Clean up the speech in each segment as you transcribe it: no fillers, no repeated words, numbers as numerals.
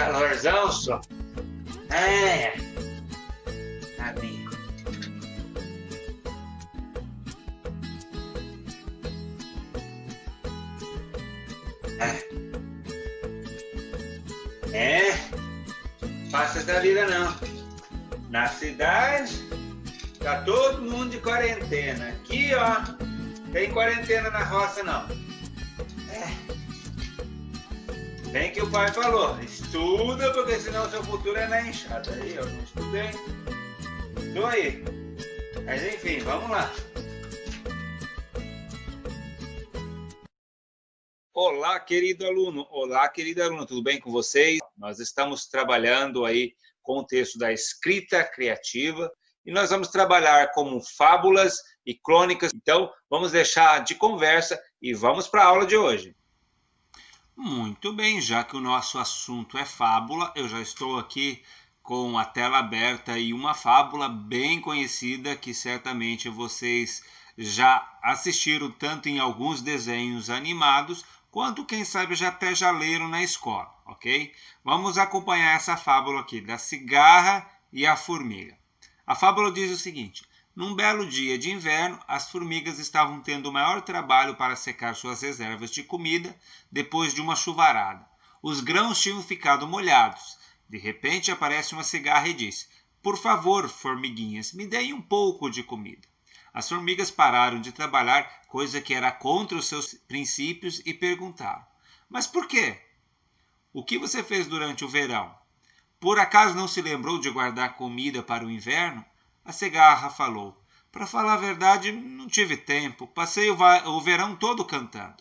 Calorzão só. É. Amigo. É. Faça essa vida não. Na cidade, tá todo mundo de quarentena. Aqui, ó, tem quarentena na roça não. Bem que o pai falou, estuda, porque senão seu futuro é na enxada. Aí eu não estudei. Tô aí. Mas enfim, vamos lá. Olá, querido aluno. Olá, querida aluna. Tudo bem com vocês? Nós estamos trabalhando aí com o texto da escrita criativa e nós vamos trabalhar como fábulas e crônicas. Então, vamos deixar de conversa e vamos para a aula de hoje. Muito bem, já que o nosso assunto é fábula, eu já estou aqui com a tela aberta e uma fábula bem conhecida que certamente vocês já assistiram tanto em alguns desenhos animados, quanto quem sabe até já leram na escola, ok? Vamos acompanhar essa fábula aqui, da cigarra e a formiga. A fábula diz o seguinte: num belo dia de inverno, as formigas estavam tendo o maior trabalho para secar suas reservas de comida depois de uma chuvarada. Os grãos tinham ficado molhados. De repente aparece uma cigarra e diz: por favor, formiguinhas, me deem um pouco de comida. As formigas pararam de trabalhar, coisa que era contra os seus princípios, e perguntaram: mas por quê? O que você fez durante o verão? Por acaso não se lembrou de guardar comida para o inverno? A cigarra falou: para falar a verdade, não tive tempo. Passei o verão todo cantando.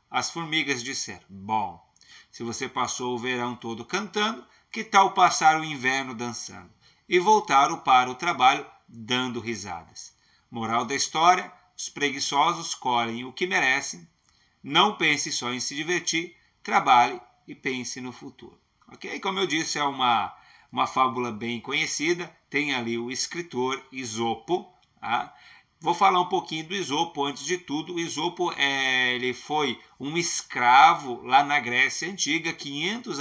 As formigas disseram: bom, se você passou o verão todo cantando, que tal passar o inverno dançando? E voltaram para o trabalho dando risadas. Moral da história: os preguiçosos colhem o que merecem. Não pense só em se divertir, trabalhe e pense no futuro. Ok? Como eu disse, é uma fábula bem conhecida, tem ali o escritor Esopo. Tá? Vou falar um pouquinho do Esopo antes de tudo. O Esopo ele foi um escravo lá na Grécia Antiga, 500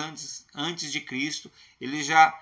antes de Cristo. Ele já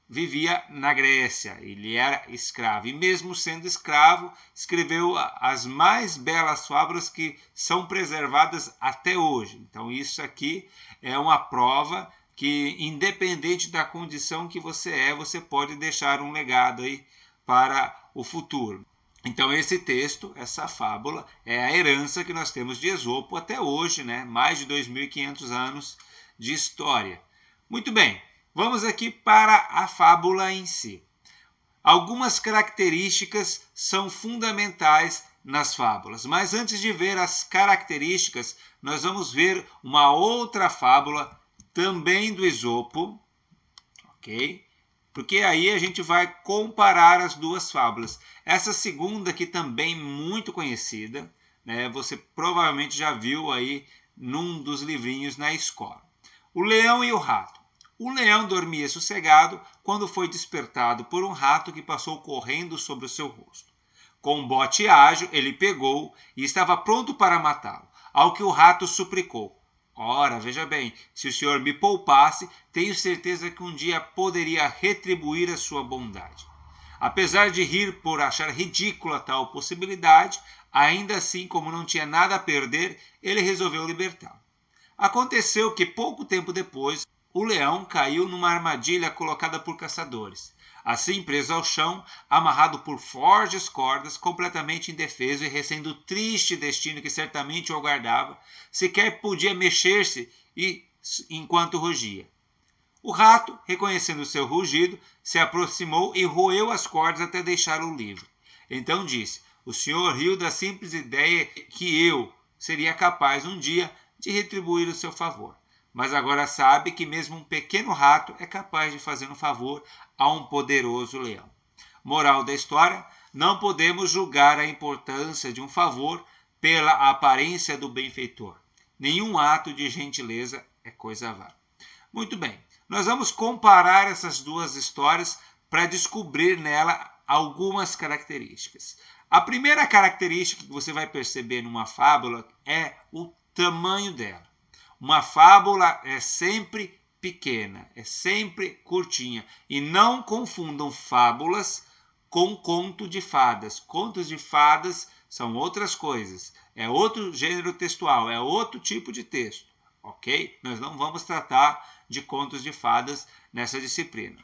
vivia na Grécia, ele era escravo. E mesmo sendo escravo, escreveu as mais belas fábulas que são preservadas até hoje. Então isso aqui é uma prova que, independente da condição que você é, você pode deixar um legado aí para o futuro. Então esse texto, essa fábula, é a herança que nós temos de Esopo até hoje, né? Mais de 2.500 anos de história. Muito bem, vamos aqui para a fábula em si. Algumas características são fundamentais nas fábulas, mas antes de ver as características, nós vamos ver uma outra fábula também do Esopo, ok? Porque aí a gente vai comparar as duas fábulas. Essa segunda aqui também muito conhecida, né? Você provavelmente já viu aí num dos livrinhos na escola. O leão e o rato. O leão dormia sossegado quando foi despertado por um rato que passou correndo sobre o seu rosto. Com um bote ágil, ele pegou e estava pronto para matá-lo, ao que o rato suplicou: ora, veja bem, se o senhor me poupasse, tenho certeza que um dia poderia retribuir a sua bondade. Apesar de rir por achar ridícula tal possibilidade, ainda assim, como não tinha nada a perder, ele resolveu libertá-lo. Aconteceu que, pouco tempo depois, o leão caiu numa armadilha colocada por caçadores. Assim, preso ao chão, amarrado por fortes cordas, completamente indefeso e recém do triste destino que certamente o aguardava, sequer podia mexer-se enquanto rugia. O rato, reconhecendo seu rugido, se aproximou e roeu as cordas até deixá-lo livre. Então disse: o senhor riu da simples ideia que eu seria capaz um dia de retribuir o seu favor. Mas agora sabe que mesmo um pequeno rato é capaz de fazer um favor a um poderoso leão. Moral da história: não podemos julgar a importância de um favor pela aparência do benfeitor. Nenhum ato de gentileza é coisa vã. Muito bem, nós vamos comparar essas duas histórias para descobrir nela algumas características. A primeira característica que você vai perceber numa fábula é o tamanho dela. Uma fábula é sempre pequena, é sempre curtinha. E não confundam fábulas com conto de fadas. Contos de fadas são outras coisas, é outro gênero textual, é outro tipo de texto, ok? Nós não vamos tratar de contos de fadas nessa disciplina.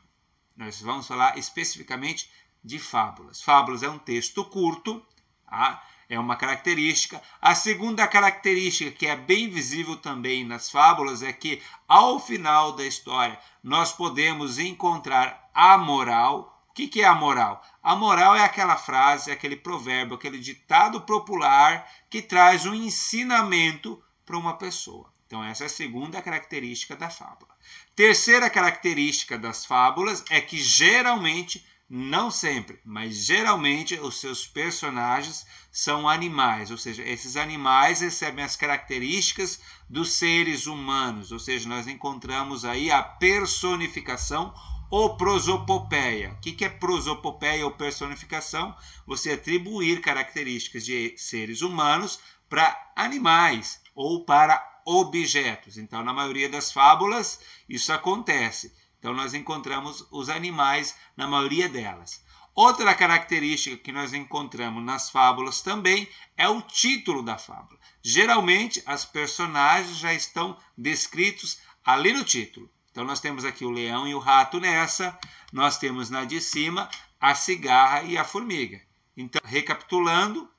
Nós vamos falar especificamente de fábulas. Fábulas é um texto curto, tá? É uma característica. A segunda característica, que é bem visível também nas fábulas, é que ao final da história nós podemos encontrar a moral. O que é a moral? A moral é aquela frase, aquele provérbio, aquele ditado popular que traz um ensinamento para uma pessoa. Então, essa é a segunda característica da fábula. Terceira característica das fábulas é que geralmente, não sempre, mas geralmente os seus personagens são animais, ou seja, esses animais recebem as características dos seres humanos, ou seja, nós encontramos aí a personificação ou prosopopeia. O que é prosopopeia ou personificação? Você atribuir características de seres humanos para animais ou para objetos. Então, na maioria das fábulas, isso acontece. Então, nós encontramos os animais na maioria delas. Outra característica que nós encontramos nas fábulas também é o título da fábula. Geralmente, as personagens já estão descritos ali no título. Então, nós temos aqui o leão e o rato nessa. Nós temos na de cima a cigarra e a formiga. Então, recapitulando,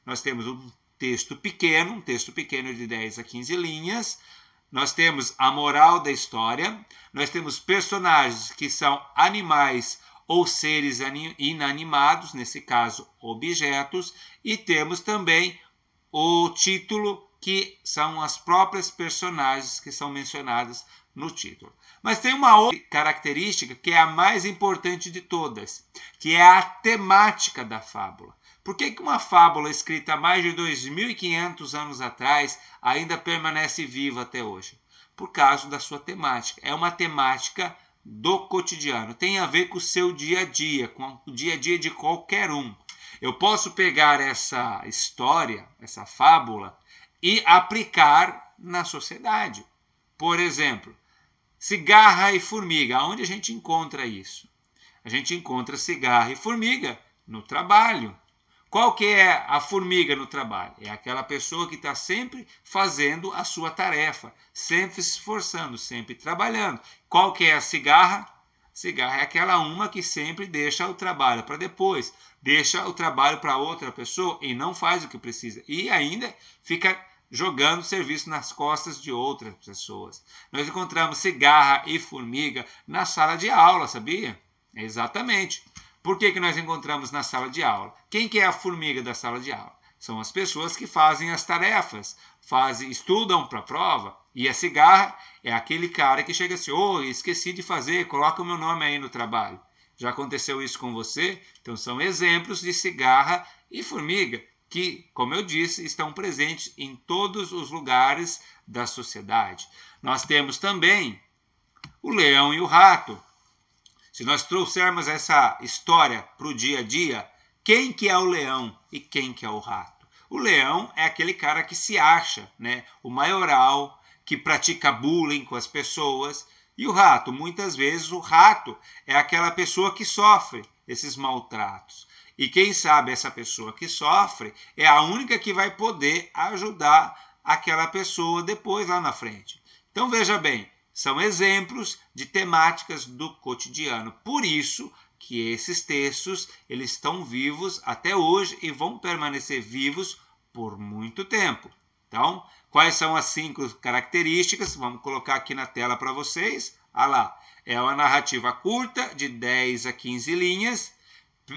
nós temos um texto pequeno de 10 a 15 linhas. Nós temos a moral da história. Nós temos personagens que são animais ou seres inanimados, nesse caso, objetos. E temos também o título, que são as próprias personagens que são mencionadas no título. Mas tem uma outra característica que é a mais importante de todas, que é a temática da fábula. Por que uma fábula escrita há mais de 2.500 anos atrás ainda permanece viva até hoje? Por causa da sua temática. É uma temática do cotidiano. Tem a ver com o seu dia a dia, com o dia a dia de qualquer um. Eu posso pegar essa história, essa fábula, e aplicar na sociedade. Por exemplo, cigarra e formiga. Onde a gente encontra isso? A gente encontra cigarra e formiga no trabalho. Qual que é a formiga no trabalho? É aquela pessoa que está sempre fazendo a sua tarefa, sempre se esforçando, sempre trabalhando. Qual que é a cigarra? Cigarra é aquela uma que sempre deixa o trabalho para depois, deixa o trabalho para outra pessoa e não faz o que precisa. E ainda fica jogando serviço nas costas de outras pessoas. Nós encontramos cigarra e formiga na sala de aula, sabia? Exatamente. Por que nós encontramos na sala de aula? Quem que é a formiga da sala de aula? São as pessoas que fazem as tarefas, estudam para a prova. E a cigarra é aquele cara que chega assim, esqueci de fazer, coloca o meu nome aí no trabalho. Já aconteceu isso com você? Então são exemplos de cigarra e formiga que, como eu disse, estão presentes em todos os lugares da sociedade. Nós temos também o leão e o rato. Se nós trouxermos essa história para o dia a dia, quem que é o leão e quem que é o rato? O leão é aquele cara que se acha, né, o maioral, que pratica bullying com as pessoas. E o rato, muitas vezes o rato é aquela pessoa que sofre esses maltratos. E quem sabe essa pessoa que sofre é a única que vai poder ajudar aquela pessoa depois lá na frente. Então veja bem, são exemplos de temáticas do cotidiano. Por isso que esses textos eles estão vivos até hoje e vão permanecer vivos por muito tempo. Então, quais são as 5 características? Vamos colocar aqui na tela para vocês. Olha lá, é uma narrativa curta, de 10 a 15 linhas.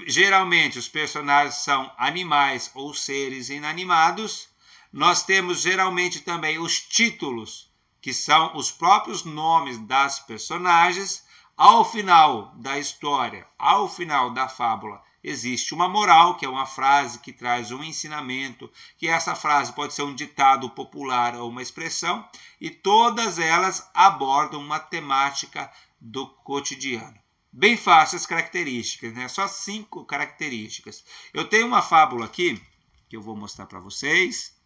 Geralmente, os personagens são animais ou seres inanimados. Nós temos geralmente também os títulos, que são os próprios nomes das personagens. Ao final da história, ao final da fábula, existe uma moral, que é uma frase que traz um ensinamento, que essa frase pode ser um ditado popular ou uma expressão, e todas elas abordam uma temática do cotidiano. Bem fácil as características, né? Só 5 características. Eu tenho uma fábula aqui, que eu vou mostrar para vocês.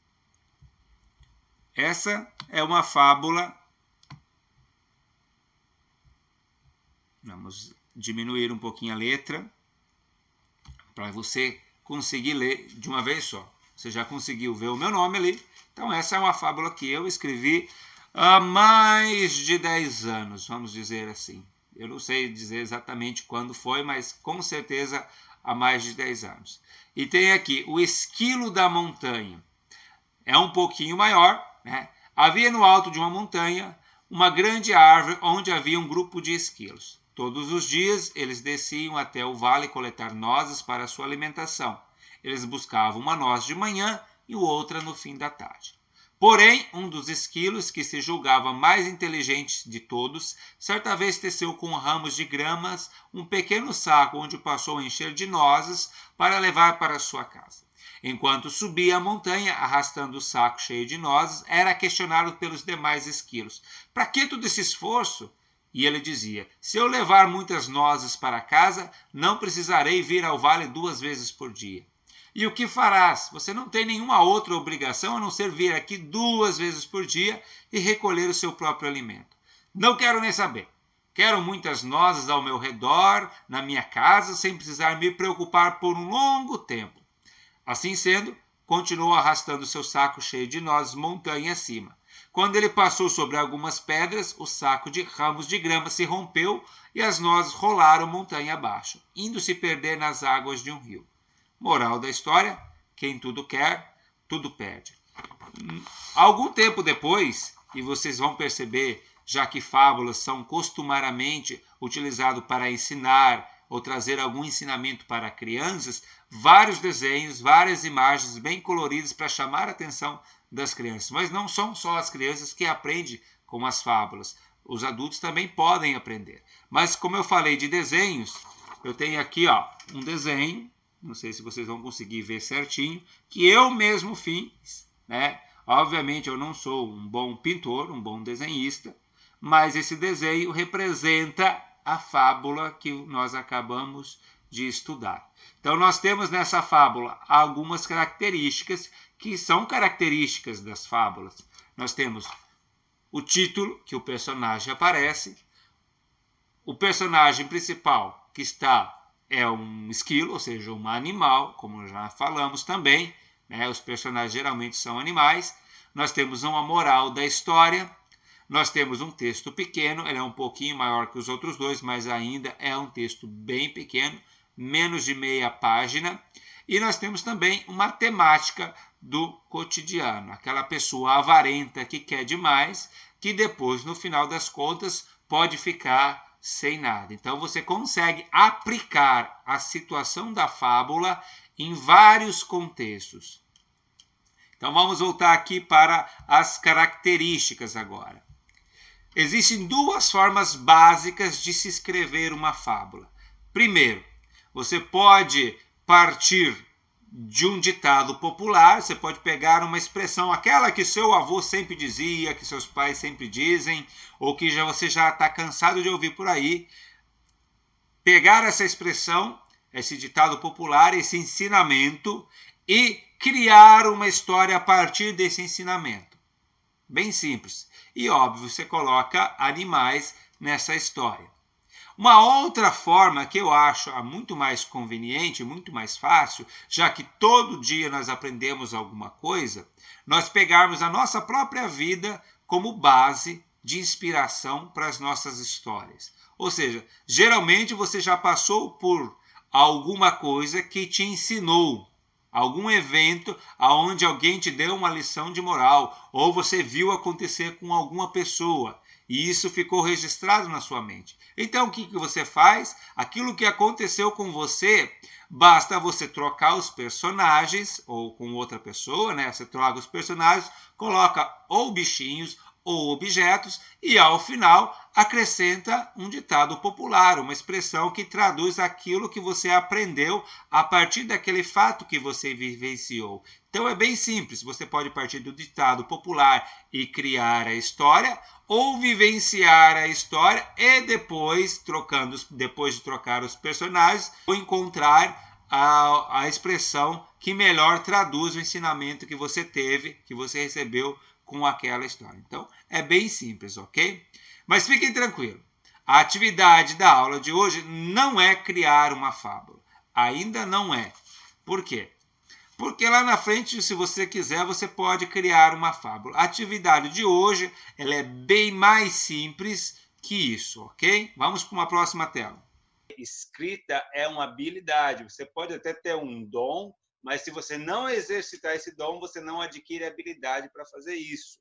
Essa é uma fábula Vamos diminuir um pouquinho a letra para você conseguir ler de uma vez só. Você já conseguiu ver o meu nome ali? Então essa é uma fábula que eu escrevi há mais de 10 anos, vamos dizer assim. Eu não sei dizer exatamente quando foi, mas com certeza há mais de 10 anos. E tem aqui o esquilo da montanha. É um pouquinho maior, né? Havia no alto de uma montanha uma grande árvore onde havia um grupo de esquilos. Todos os dias eles desciam até o vale coletar nozes para sua alimentação. Eles buscavam uma noz de manhã e outra no fim da tarde. Porém, um dos esquilos, que se julgava mais inteligente de todos, certa vez teceu com ramos de gramas um pequeno saco onde passou a encher de nozes para levar para sua casa. Enquanto subia a montanha, arrastando o saco cheio de nozes, era questionado pelos demais esquilos. Para que todo esse esforço? E ele dizia, se eu levar muitas nozes para casa, não precisarei vir ao vale 2 vezes por dia. E o que farás? Você não tem nenhuma outra obrigação a não ser vir aqui 2 vezes por dia e recolher o seu próprio alimento. Não quero nem saber. Quero muitas nozes ao meu redor, na minha casa, sem precisar me preocupar por um longo tempo. Assim sendo, continuou arrastando seu saco cheio de nozes montanha acima. Quando ele passou sobre algumas pedras, o saco de ramos de grama se rompeu e as nozes rolaram montanha abaixo, indo se perder nas águas de um rio. Moral da história, quem tudo quer, tudo perde. Algum tempo depois, e vocês vão perceber, já que fábulas são costumariamente utilizadas para ensinar ou trazer algum ensinamento para crianças, vários desenhos, várias imagens bem coloridas para chamar a atenção das crianças. Mas não são só as crianças que aprendem com as fábulas. Os adultos também podem aprender. Mas como eu falei de desenhos, eu tenho aqui um desenho, não sei se vocês vão conseguir ver certinho, que eu mesmo fiz, né? Obviamente eu não sou um bom pintor, um bom desenhista, mas esse desenho representa a fábula que nós acabamos de estudar. Então nós temos nessa fábula algumas características que são características das fábulas. Nós temos o título, que o personagem aparece, o personagem principal que é um esquilo, ou seja, um animal, como já falamos também, né? Os personagens geralmente são animais. Nós temos uma moral da história, nós temos um texto pequeno, ele é um pouquinho maior que os outros dois, mas ainda é um texto bem pequeno, menos de meia página. E nós temos também uma temática do cotidiano, aquela pessoa avarenta que quer demais, que depois, no final das contas, pode ficar sem nada. Então você consegue aplicar a situação da fábula em vários contextos. Então vamos voltar aqui para as características agora. Existem 2 formas básicas de se escrever uma fábula. Primeiro, você pode partir de um ditado popular, você pode pegar uma expressão, aquela que seu avô sempre dizia, que seus pais sempre dizem, ou que você já está cansado de ouvir por aí. Pegar essa expressão, esse ditado popular, esse ensinamento, e criar uma história a partir desse ensinamento. Bem simples. E, óbvio, você coloca animais nessa história. Uma outra forma que eu acho muito mais conveniente, muito mais fácil, já que todo dia nós aprendemos alguma coisa, nós pegarmos a nossa própria vida como base de inspiração para as nossas histórias. Ou seja, geralmente você já passou por alguma coisa que te ensinou, algum evento onde alguém te deu uma lição de moral, ou você viu acontecer com alguma pessoa, e isso ficou registrado na sua mente. Então o que você faz? Aquilo que aconteceu com você, basta você trocar os personagens, ou com outra pessoa, né? Você troca os personagens, coloca ou bichinhos ou objetos, e ao final acrescenta um ditado popular, uma expressão que traduz aquilo que você aprendeu a partir daquele fato que você vivenciou. Então é bem simples, você pode partir do ditado popular e criar a história, ou vivenciar a história e depois de trocar os personagens, ou encontrar a expressão que melhor traduz o ensinamento que você teve, que você recebeu com aquela história. Então, é bem simples, ok? Mas fiquem tranquilos. A atividade da aula de hoje não é criar uma fábula. Ainda não é. Por quê? Porque lá na frente, se você quiser, você pode criar uma fábula. A atividade de hoje ela é bem mais simples que isso, ok? Vamos para uma próxima tela. Escrita é uma habilidade. Você pode até ter um dom, mas se você não exercitar esse dom, você não adquire habilidade para fazer isso.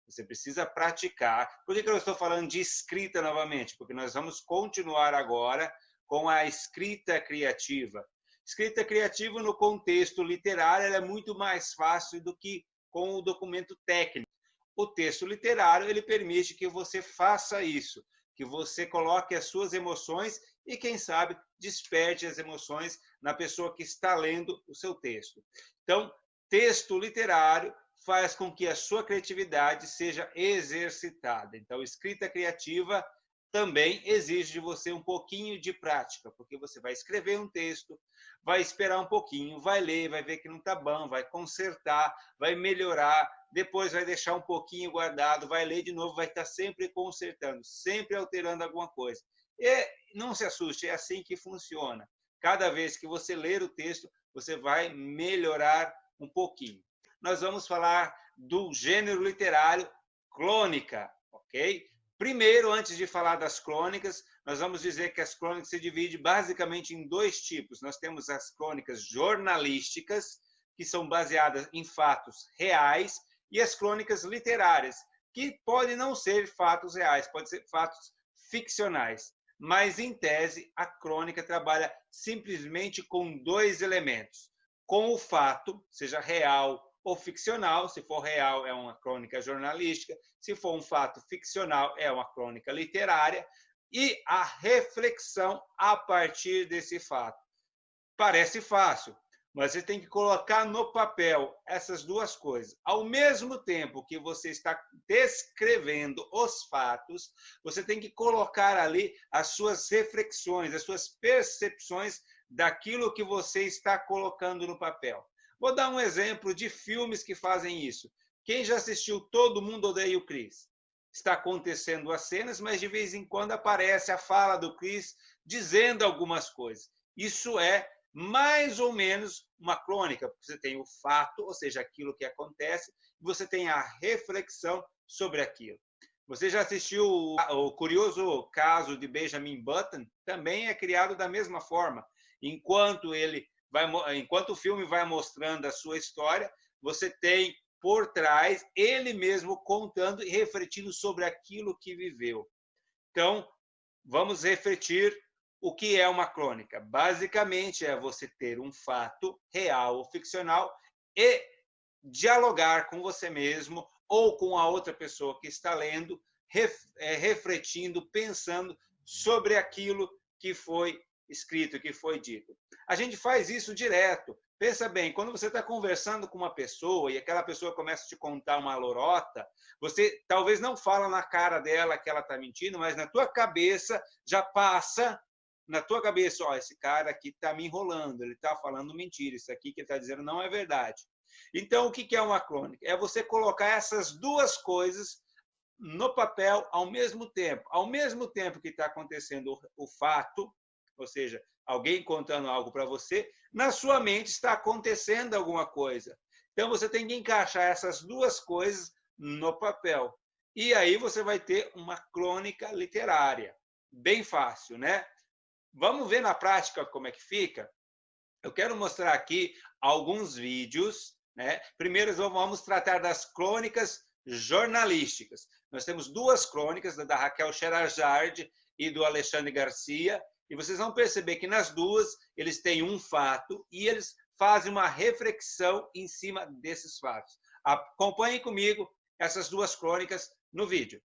Você precisa praticar. Por que eu estou falando de escrita novamente? Porque nós vamos continuar agora com a escrita criativa. Escrita criativa no contexto literário é muito mais fácil do que com o documento técnico. O texto literário ele permite que você faça isso, que você coloque as suas emoções e, quem sabe, desperte as emoções na pessoa que está lendo o seu texto. Então, texto literário faz com que a sua criatividade seja exercitada. Então, escrita criativa também exige de você um pouquinho de prática, porque você vai escrever um texto, vai esperar um pouquinho, vai ler, vai ver que não está bom, vai consertar, vai melhorar, depois vai deixar um pouquinho guardado, vai ler de novo, vai estar sempre consertando, sempre alterando alguma coisa. E não se assuste, é assim que funciona. Cada vez que você ler o texto, você vai melhorar um pouquinho. Nós vamos falar do gênero literário crônica, ok? Primeiro, antes de falar das crônicas, nós vamos dizer que as crônicas se dividem basicamente em dois tipos. Nós temos as crônicas jornalísticas, que são baseadas em fatos reais, e as crônicas literárias, que podem não ser fatos reais, podem ser fatos ficcionais. Mas, em tese, a crônica trabalha simplesmente com dois elementos. Com o fato, seja real ou ficcional. Se for real, é uma crônica jornalística. Se for um fato ficcional, é uma crônica literária. E a reflexão a partir desse fato. Parece fácil, mas você tem que colocar no papel essas duas coisas. Ao mesmo tempo que você está descrevendo os fatos, você tem que colocar ali as suas reflexões, as suas percepções daquilo que você está colocando no papel. Vou dar um exemplo de filmes que fazem isso. Quem já assistiu Todo Mundo Odeia o Chris? Está acontecendo as cenas, mas de vez em quando aparece a fala do Chris dizendo algumas coisas. Isso é mais ou menos uma crônica, porque você tem o fato, ou seja, aquilo que acontece, e você tem a reflexão sobre aquilo. Você já assistiu o curioso caso de Benjamin Button? Também é criado da mesma forma. Enquanto o filme vai mostrando a sua história, você tem por trás ele mesmo contando e refletindo sobre aquilo que viveu. Então, vamos refletir o que é uma crônica. Basicamente, é você ter um fato real ou ficcional e dialogar com você mesmo ou com a outra pessoa que está lendo, refletindo, pensando sobre aquilo que foi escrito, que foi dito. A gente faz isso direto. Pensa bem, quando você está conversando com uma pessoa e aquela pessoa começa a te contar uma lorota, você talvez não fala na cara dela que ela está mentindo, mas na tua cabeça já passa, na tua cabeça, ó, esse cara aqui está me enrolando, ele está falando mentira, isso aqui que ele está dizendo não é verdade. Então, o que é uma crônica? É você colocar essas duas coisas no papel ao mesmo que está acontecendo o fato, ou seja, alguém contando algo para você, na sua mente está acontecendo alguma coisa. Então, você tem que encaixar essas duas coisas no papel. E aí você vai ter uma crônica literária. Bem fácil, né? Vamos ver na prática como é que fica? Eu quero mostrar aqui alguns vídeos, né? Primeiro, vamos tratar das crônicas jornalísticas. Nós temos duas crônicas, da Raquel Sherazade e do Alexandre Garcia, e vocês vão perceber que nas duas eles têm um fato e eles fazem uma reflexão em cima desses fatos. Acompanhem comigo essas duas crônicas no vídeo.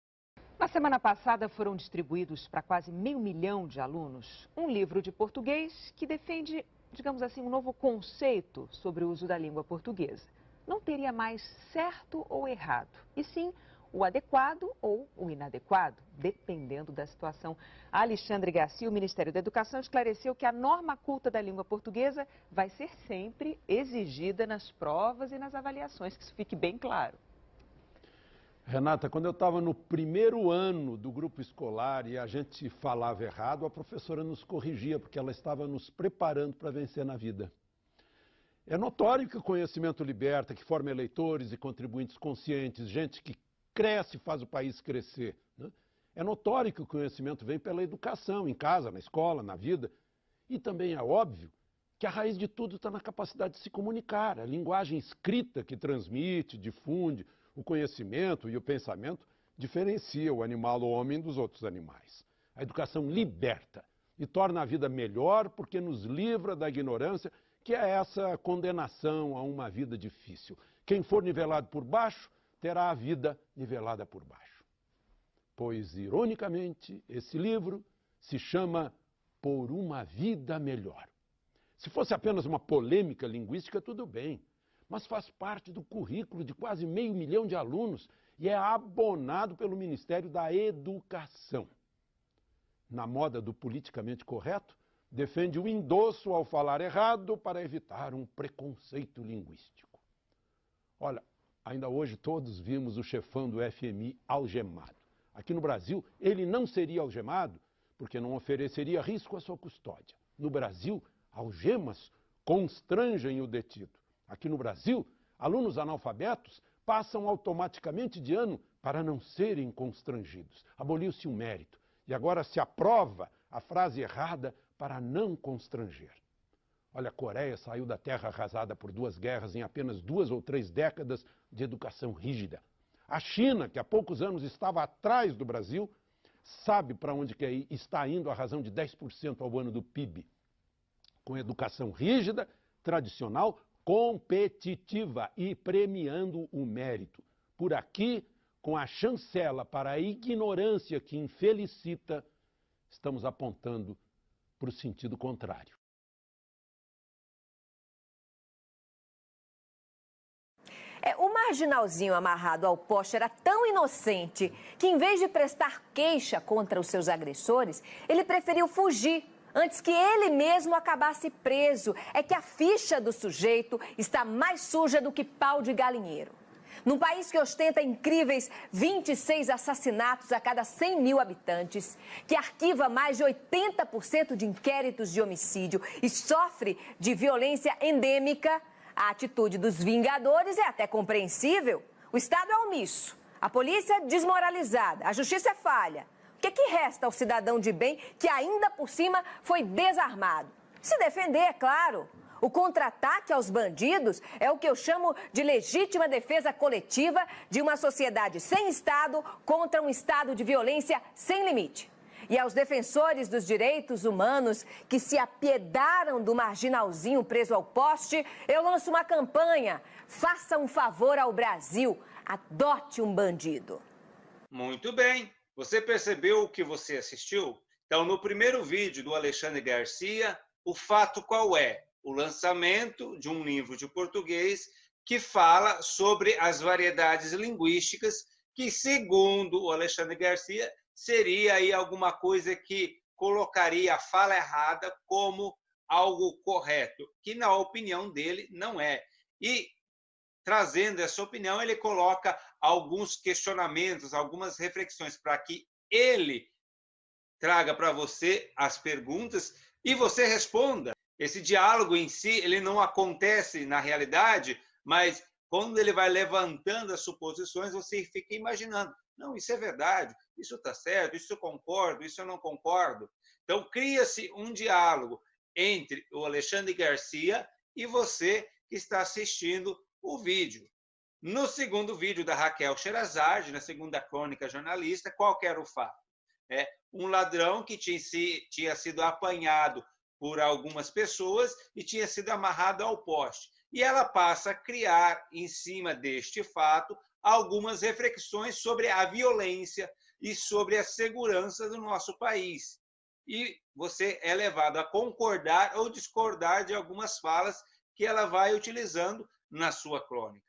Na semana passada foram distribuídos para quase 500 mil de alunos um livro de português que defende, digamos assim, um novo conceito sobre o uso da língua portuguesa. Não teria mais certo ou errado, e sim o adequado ou o inadequado, dependendo da situação. Alexandre Garcia, o Ministério da Educação, esclareceu que a norma culta da língua portuguesa vai ser sempre exigida nas provas e nas avaliações, que isso fique bem claro. Renata, quando eu estava no primeiro ano do grupo escolar e a gente falava errado, a professora nos corrigia, porque ela estava nos preparando para vencer na vida. É notório que o conhecimento liberta, que forma eleitores e contribuintes conscientes, gente que cresce e faz o país crescer, né? É notório que o conhecimento vem pela educação, em casa, na escola, na vida. E também é óbvio que a raiz de tudo está na capacidade de se comunicar, a linguagem escrita que transmite, difunde o conhecimento e o pensamento, diferencia o animal ou homem dos outros animais. A educação liberta e torna a vida melhor porque nos livra da ignorância, que é essa condenação a uma vida difícil. Quem for nivelado por baixo, terá a vida nivelada por baixo. Pois, ironicamente, esse livro se chama Por uma Vida Melhor. Se fosse apenas uma polêmica linguística, tudo bem, mas faz parte do currículo de quase 500 mil de alunos e é abonado pelo Ministério da Educação. Na moda do politicamente correto, defende o endosso ao falar errado para evitar um preconceito linguístico. Olha, ainda hoje todos vimos o chefão do FMI algemado. Aqui no Brasil, ele não seria algemado porque não ofereceria risco à sua custódia. No Brasil, algemas constrangem o detido. Aqui no Brasil, alunos analfabetos passam automaticamente de ano para não serem constrangidos. Aboliu-se o mérito e agora se aprova a frase errada para não constranger. Olha, a Coreia saiu da terra arrasada por 2 guerras em apenas 2 ou 3 décadas de educação rígida. A China, que há poucos anos estava atrás do Brasil, sabe para onde está indo a razão de 10% ao ano do PIB. Com educação rígida, tradicional, competitiva e premiando o mérito. Por aqui, com a chancela para a ignorância que infelicita, estamos apontando para o sentido contrário. O marginalzinho amarrado ao poste era tão inocente que, em vez de prestar queixa contra os seus agressores, ele preferiu fugir antes que ele mesmo acabasse preso. É que a ficha do sujeito está mais suja do que pau de galinheiro. Num país que ostenta incríveis 26 assassinatos a cada 100 mil habitantes, que arquiva mais de 80% de inquéritos de homicídio e sofre de violência endêmica, a atitude dos vingadores é até compreensível. O Estado é omisso, a polícia desmoralizada, a justiça é falha. O que resta ao cidadão de bem que ainda por cima foi desarmado? Se defender, é claro. O contra-ataque aos bandidos é o que eu chamo de legítima defesa coletiva de uma sociedade sem Estado contra um Estado de violência sem limite. E aos defensores dos direitos humanos que se apiedaram do marginalzinho preso ao poste, eu lanço uma campanha. Faça um favor ao Brasil. Adote um bandido. Muito bem. Você percebeu o que você assistiu? Então, no primeiro vídeo do Alexandre Garcia, o fato qual é? O lançamento de um livro de português que fala sobre as variedades linguísticas que, segundo o Alexandre Garcia, seria aí alguma coisa que colocaria a fala errada como algo correto, que na opinião dele não é. E, trazendo essa opinião, ele coloca alguns questionamentos, algumas reflexões para que ele traga para você as perguntas e você responda. Esse diálogo em si, ele não acontece na realidade, mas quando ele vai levantando as suposições, você fica imaginando. Não, isso é verdade, isso está certo, isso eu concordo, isso eu não concordo. Então, cria-se um diálogo entre o Alexandre Garcia e você que está assistindo o vídeo. No segundo vídeo da Raquel Sherazade, na segunda crônica jornalista, qual que era o fato? Um ladrão que tinha sido apanhado por algumas pessoas e tinha sido amarrado ao poste. E ela passa a criar, em cima deste fato, algumas reflexões sobre a violência e sobre a segurança do nosso país. E você é levado a concordar ou discordar de algumas falas que ela vai utilizando na sua crônica.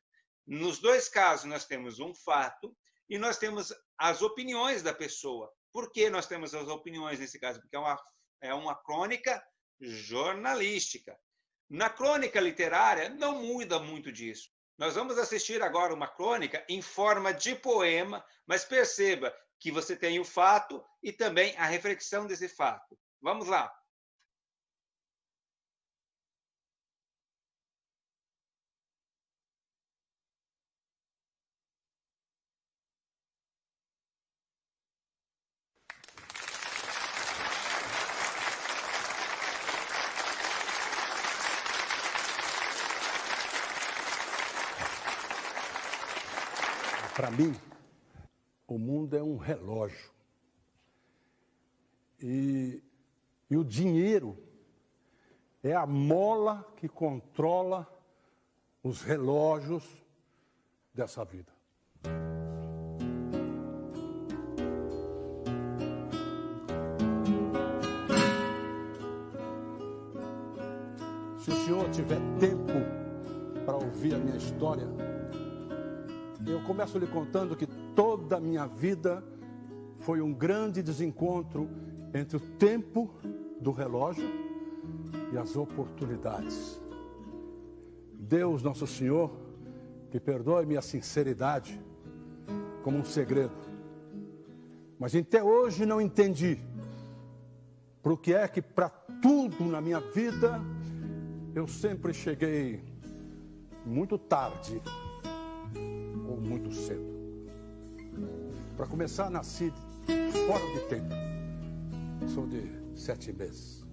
Nos dois casos, nós temos um fato e nós temos as opiniões da pessoa. Por que nós temos as opiniões nesse caso? Porque é uma crônica jornalística. Na crônica literária, não muda muito disso. Nós vamos assistir agora uma crônica em forma de poema, mas perceba que você tem o fato e também a reflexão desse fato. Vamos lá. Para mim, o mundo é um relógio. E o dinheiro é a mola que controla os relógios dessa vida. Se o senhor tiver tempo para ouvir a minha história, eu começo lhe contando que toda a minha vida foi um grande desencontro entre o tempo do relógio e as oportunidades. Deus, Nosso Senhor, que perdoe minha sinceridade como um segredo. Mas até hoje não entendi por que é que para tudo na minha vida eu sempre cheguei muito tarde ou muito cedo. Para começar, nasci fora de tempo. Sou de 7 meses.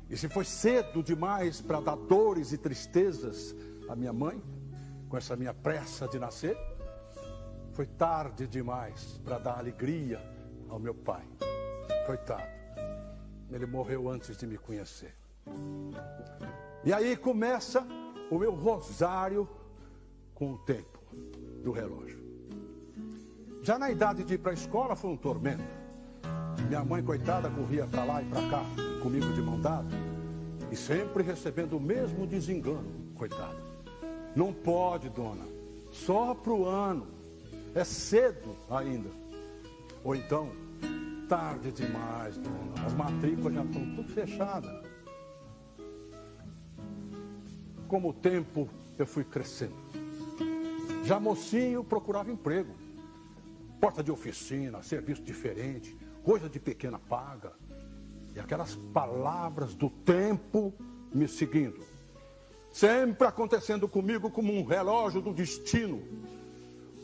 E se foi cedo demais para dar dores e tristezas à minha mãe, com essa minha pressa de nascer, foi tarde demais para dar alegria ao meu pai. Coitado, ele morreu antes de me conhecer. E aí começa o meu rosário com o tempo do relógio. Já na idade de ir para a escola foi um tormento. Minha mãe, coitada, corria para lá e para cá, comigo de mão dada, e sempre recebendo o mesmo desengano, coitada. Não pode, dona, só para o ano, é cedo ainda. Ou então, tarde demais, dona, as matrículas já estão tudo fechadas. Como o tempo eu fui crescendo. Já mocinho procurava emprego. Porta de oficina, serviço diferente, coisa de pequena paga. E aquelas palavras do tempo me seguindo. Sempre acontecendo comigo como um relógio do destino.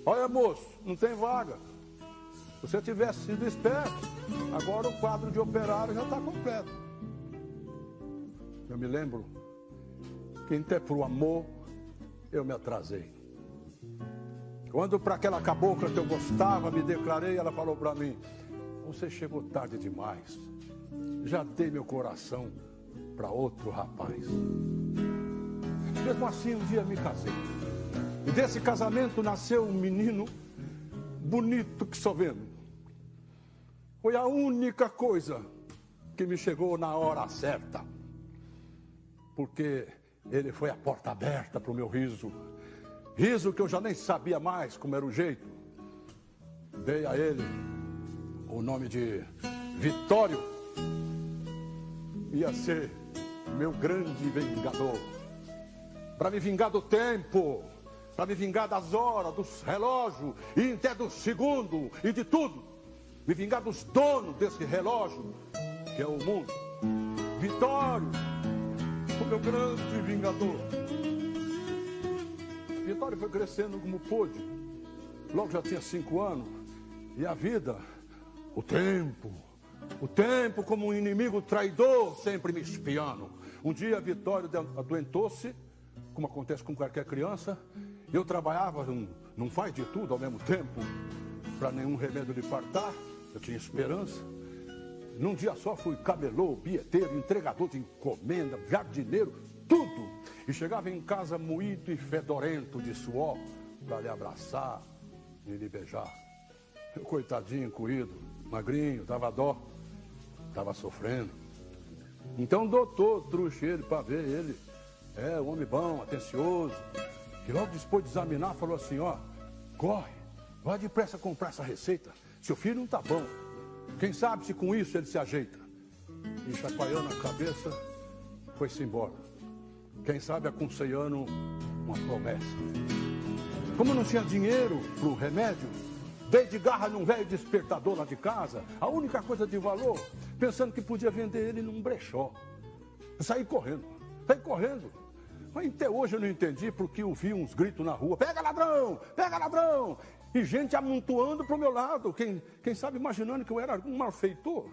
Olha, moço, não tem vaga. Se você tivesse sido esperto, agora o quadro de operário já está completo. Eu me lembro que até pro amor eu me atrasei. Quando para aquela cabocla que eu gostava me declarei, ela falou para mim: você chegou tarde demais, já dei meu coração para outro rapaz. Mesmo assim, um dia me casei. E desse casamento nasceu um menino bonito que só vendo. Foi a única coisa que me chegou na hora certa. Porque ele foi a porta aberta para o meu riso. Riso que eu já nem sabia mais como era o jeito. Dei a ele o nome de Vitório. Ia ser meu grande vingador. Para me vingar do tempo, para me vingar das horas, dos relógios, e até do segundo, e de tudo. Me vingar dos donos desse relógio, que é o mundo. Vitório, o meu grande vingador. Vitório foi crescendo como pôde. Logo já tinha 5 anos. E a vida, o tempo como um inimigo traidor, sempre me espiando. Um dia Vitório adoentou-se, como acontece com qualquer criança. Eu trabalhava, não faz de tudo ao mesmo tempo, para nenhum remédio lhe fartar. Eu tinha esperança. Num dia só fui camelô, bilheteiro, entregador de encomenda, jardineiro, tudo. E chegava em casa moído e fedorento de suor para lhe abraçar e lhe beijar. Eu, coitadinho, coído, magrinho, dava dó, estava sofrendo. Então o doutor trouxe ele para ver ele. É, um homem bom, atencioso. E logo depois de examinar, falou assim: ó, corre, vai depressa comprar essa receita. Seu filho não está bom. Quem sabe se com isso ele se ajeita. E chacoalhando a cabeça, foi-se embora. Quem sabe aconselhando uma promessa. Como não tinha dinheiro pro remédio, dei de garra num velho despertador lá de casa, a única coisa de valor, pensando que podia vender ele num brechó. Eu saí correndo. Mas até hoje eu não entendi porque eu vi uns gritos na rua, pega ladrão, e gente amontoando pro meu lado, quem sabe imaginando que eu era algum malfeitor.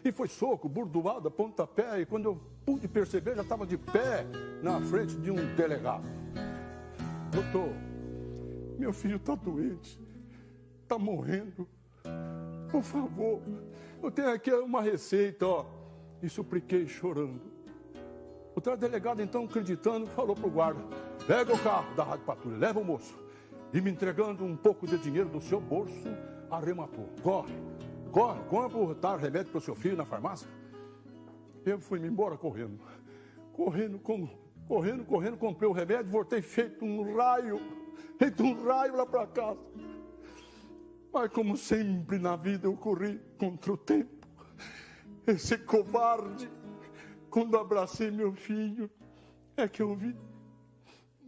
E foi soco, burdoada, pontapé, e quando eu pude perceber, já estava de pé na frente de um delegado. Doutor, meu filho está doente, está morrendo. Por favor, eu tenho aqui uma receita, ó. E supliquei chorando. O delegado, então, acreditando, falou pro guarda, pega o carro da Rádio Patrulha, leva o moço. E me entregando um pouco de dinheiro do seu bolso, arrematou. Corre, compra o remédio pro seu filho na farmácia. Eu fui-me embora correndo, comprei o remédio, voltei feito um raio lá para casa. Mas como sempre na vida eu corri contra o tempo. Esse covarde, quando abracei meu filho, é que eu vi,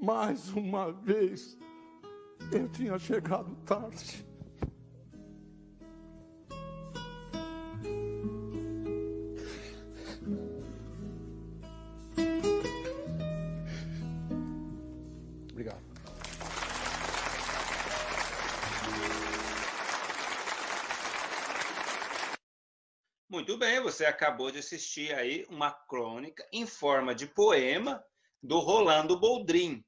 mais uma vez, eu tinha chegado tarde. Obrigado. Muito bem, você acabou de assistir aí uma crônica em forma de poema do Rolando Boldrin.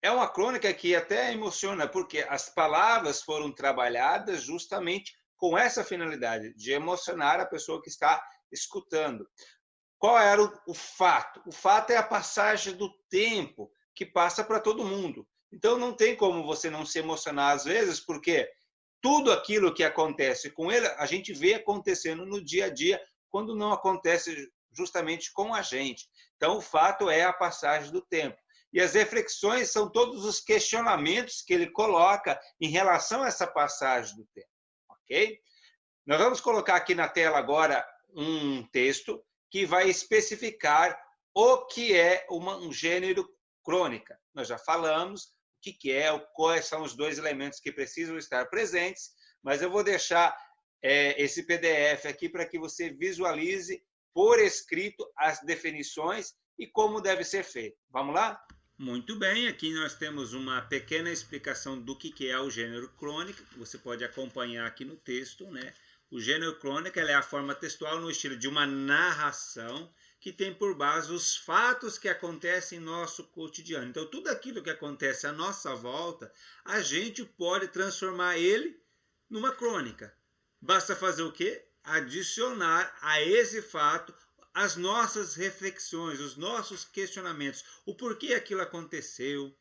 É uma crônica que até emociona, porque as palavras foram trabalhadas justamente com essa finalidade, de emocionar a pessoa que está escutando. Qual era o fato? O fato é a passagem do tempo que passa para todo mundo. Então, não tem como você não se emocionar às vezes, porque tudo aquilo que acontece com ele, a gente vê acontecendo no dia a dia, quando não acontece justamente com a gente. Então, o fato é a passagem do tempo. E as reflexões são todos os questionamentos que ele coloca em relação a essa passagem do tempo. Ok? Nós vamos colocar aqui na tela agora um texto que vai especificar o que é um gênero crônica. Nós já falamos o que é, quais são os dois elementos que precisam estar presentes, mas eu vou deixar esse PDF aqui para que você visualize por escrito as definições e como deve ser feito. Vamos lá? Muito bem, aqui nós temos uma pequena explicação do que é o gênero crônica, você pode acompanhar aqui no texto, né? O gênero crônica é a forma textual no estilo de uma narração que tem por base os fatos que acontecem em nosso cotidiano. Então, tudo aquilo que acontece à nossa volta, a gente pode transformar ele numa crônica. Basta fazer o quê? Adicionar a esse fato as nossas reflexões, os nossos questionamentos, o porquê aquilo aconteceu.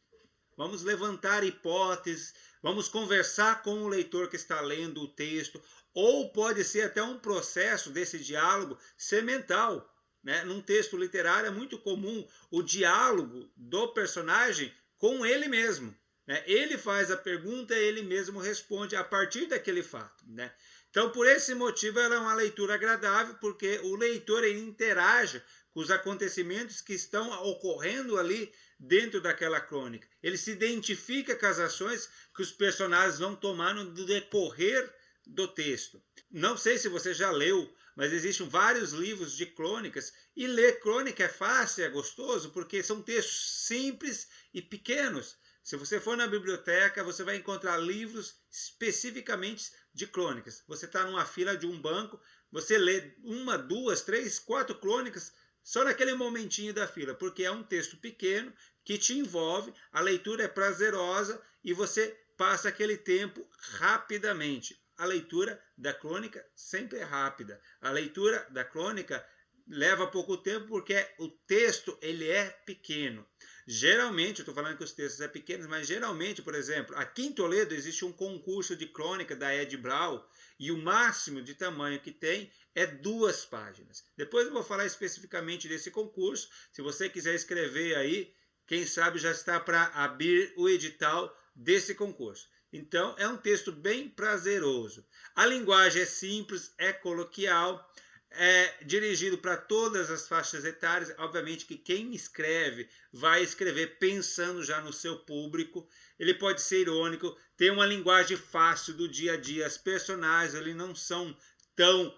Vamos levantar hipóteses, vamos conversar com o leitor que está lendo o texto, ou pode ser até um processo desse diálogo ser mental. Né? Num texto literário é muito comum o diálogo do personagem com ele mesmo. Né? Ele faz a pergunta e ele mesmo responde a partir daquele fato. Né? Então, por esse motivo, ela é uma leitura agradável, porque o leitor ele interage com os acontecimentos que estão ocorrendo ali dentro daquela crônica. Ele se identifica com as ações que os personagens vão tomar no decorrer do texto. Não sei se você já leu, mas existem vários livros de crônicas, e ler crônica é fácil, é gostoso, porque são textos simples e pequenos. Se você for na biblioteca, você vai encontrar livros especificamente de crônicas. Você está numa fila de um banco, você lê 1, 2, 3, 4 crônicas só naquele momentinho da fila, porque é um texto pequeno que te envolve, a leitura é prazerosa e você passa aquele tempo rapidamente. A leitura da crônica sempre é rápida. A leitura da crônica leva pouco tempo porque o texto ele é pequeno. Geralmente, eu estou falando que os textos são pequenos, mas geralmente, por exemplo, aqui em Toledo existe um concurso de crônica da Ed Brau e o máximo de tamanho que tem é 2 páginas. Depois eu vou falar especificamente desse concurso. Se você quiser escrever aí, quem sabe já está para abrir o edital desse concurso. Então, é um texto bem prazeroso. A linguagem é simples, é coloquial, é dirigido para todas as faixas etárias. Obviamente que quem escreve vai escrever pensando já no seu público. Ele pode ser irônico, tem uma linguagem fácil do dia a dia. As personagens ali não são tão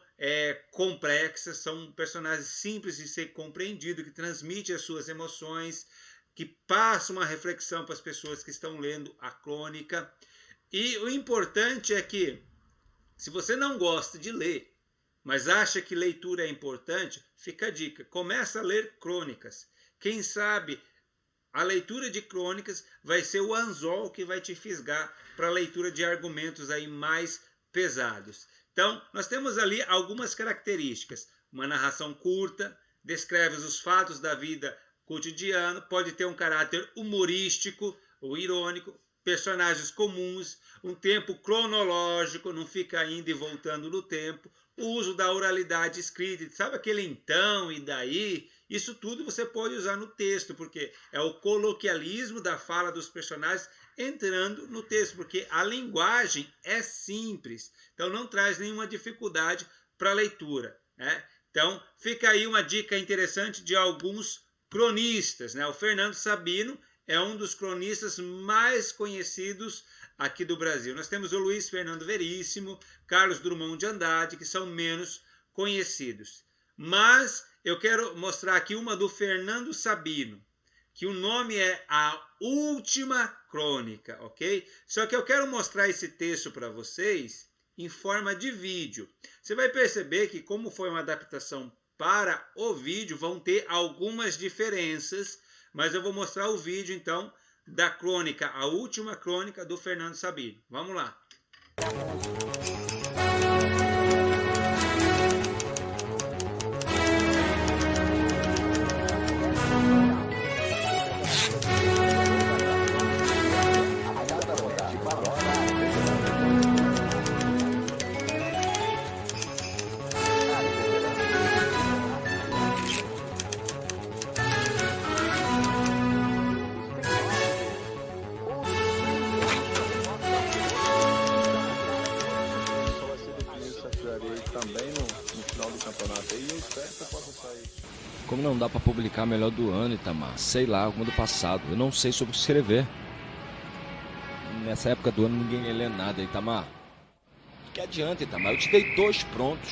complexas, são personagens simples de ser compreendido, que transmitem as suas emoções, que passam uma reflexão para as pessoas que estão lendo a crônica. E o importante é que, se você não gosta de ler, mas acha que leitura é importante, fica a dica, começa a ler crônicas. Quem sabe a leitura de crônicas vai ser o anzol que vai te fisgar para a leitura de argumentos aí mais pesados. Então, nós temos ali algumas características. Uma narração curta, descreve os fatos da vida cotidiana, pode ter um caráter humorístico ou irônico, personagens comuns, um tempo cronológico, não fica indo e voltando no tempo, o uso da oralidade escrita, sabe aquele então e daí? Isso tudo você pode usar no texto, porque é o coloquialismo da fala dos personagens entrando no texto, porque a linguagem é simples, então não traz nenhuma dificuldade para a leitura, né? Então, fica aí uma dica interessante de alguns cronistas, né? O Fernando Sabino é um dos cronistas mais conhecidos aqui do Brasil. Nós temos o Luiz Fernando Veríssimo, Carlos Drummond de Andrade, que são menos conhecidos. Mas eu quero mostrar aqui uma do Fernando Sabino, que o nome é A Última Crônica, ok? Só que eu quero mostrar esse texto para vocês em forma de vídeo. Você vai perceber que, como foi uma adaptação para o vídeo, vão ter algumas diferenças, mas eu vou mostrar o vídeo, então, da crônica, A Última Crônica, do Fernando Sabino. Vamos lá. Como não dá pra publicar melhor do ano, Itamar? Sei lá, alguma do passado. Eu não sei sobre escrever. Nessa época do ano ninguém ia ler nada, Itamar. Que adianta, Itamar? Eu te dei 2 prontos.